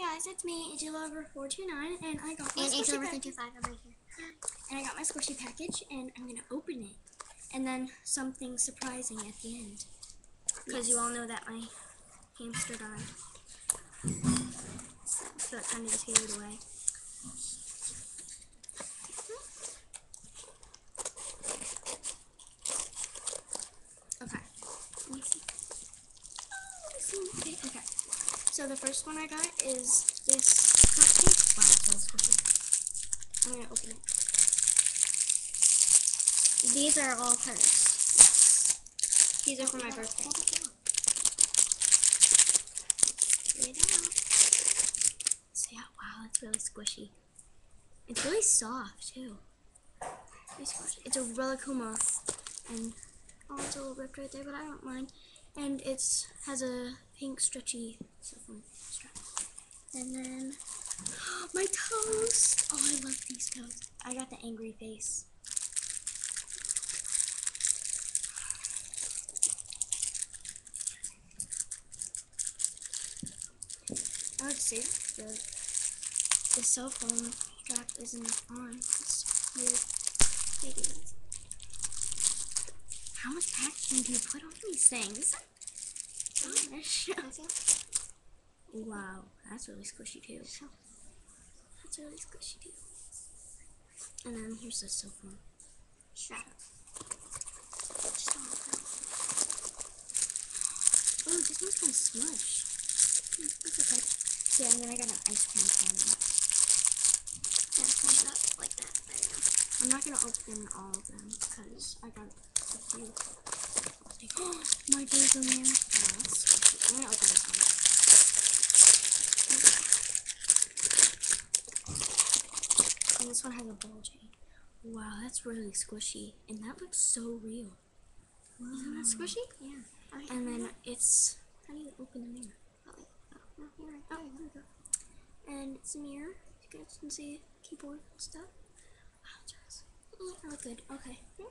guys, it's me, AgeLover429, and I got my and squishy package. AgeLover325, I'm right here. And I got my squishy package, and I'm gonna open it, and then something surprising at the end, because you all know that my hamster died. So it kind of just gave it away. Okay. Let me see. Okay. So the first one I got is this cupcake. Wow, it's really squishy. I'm gonna open it. These are all hers. These are for my birthday. Get it out. So yeah, wow, it's really squishy. It's really soft too. Really squishy. It's a Relicuma, and oh, it's a little ripped right there, but I don't mind. And it has a pink stretchy silicone strap. And then my toast. Oh, I love these toasts. I got the angry face. I would say the cell phone strap isn't on. It's weird. Maybe it is. How much packaging do you put on these things? Gosh. Wow, that's really squishy too. That's really squishy too. And then here's the cell phone strap. Oh, this one's kind of smushed. That's okay. Yeah, and then I got an ice cream cone. Yeah, kind of like that. There you go. I'm not gonna open all of them because I got a few. Oh, my days in there. Oh, that's squishy. I'm gonna open this one. And this one has a bulging. Wow, that's really squishy. And that looks so real. Wow. Isn't that squishy? Yeah. And then it's, how do you open the mirror? Here we go. And it's a mirror. You guys can see keyboard stuff. Wow, it's really, oh, good. Okay. There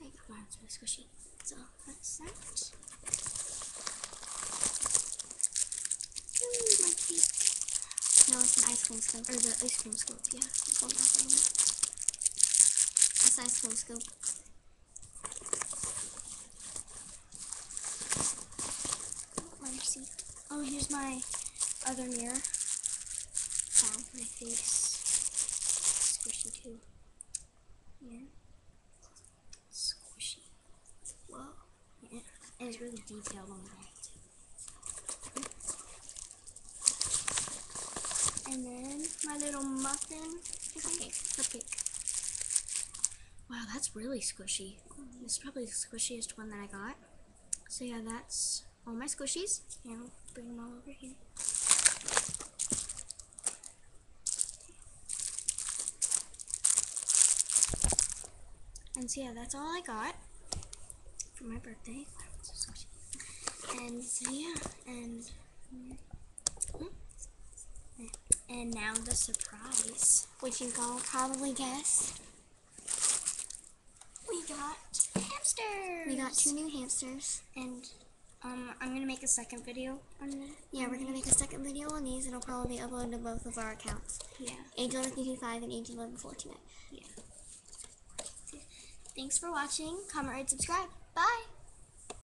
you go. Wow, it's really squishy. So that's that. Ooh, my teeth. No, it's an ice cream scope. Or the ice cream scope, yeah. It's ice cream scope. Let me see. Oh, here's my other mirror. Wow, my face. Squishy too. Yeah. Squishy. Whoa. Yeah. And it's really detailed on the back too. And then my little muffin cupcake. Wow, that's really squishy. This is probably the squishiest one that I got. So yeah, that's all my squishies. And I'll bring them all over here. And so yeah, that's all I got for my birthday. Wow, it's so squishy. And so yeah, and now the surprise, which you can all probably guess. We got hamsters. We got 2 new hamsters. And I'm gonna make a second video on it. Yeah, we're gonna make a second video on these, and it'll probably be uploaded to both of our accounts. Yeah. AgeLover325 and AgeLover429. Yeah. Thanks for watching. Comment, rate, subscribe. Bye.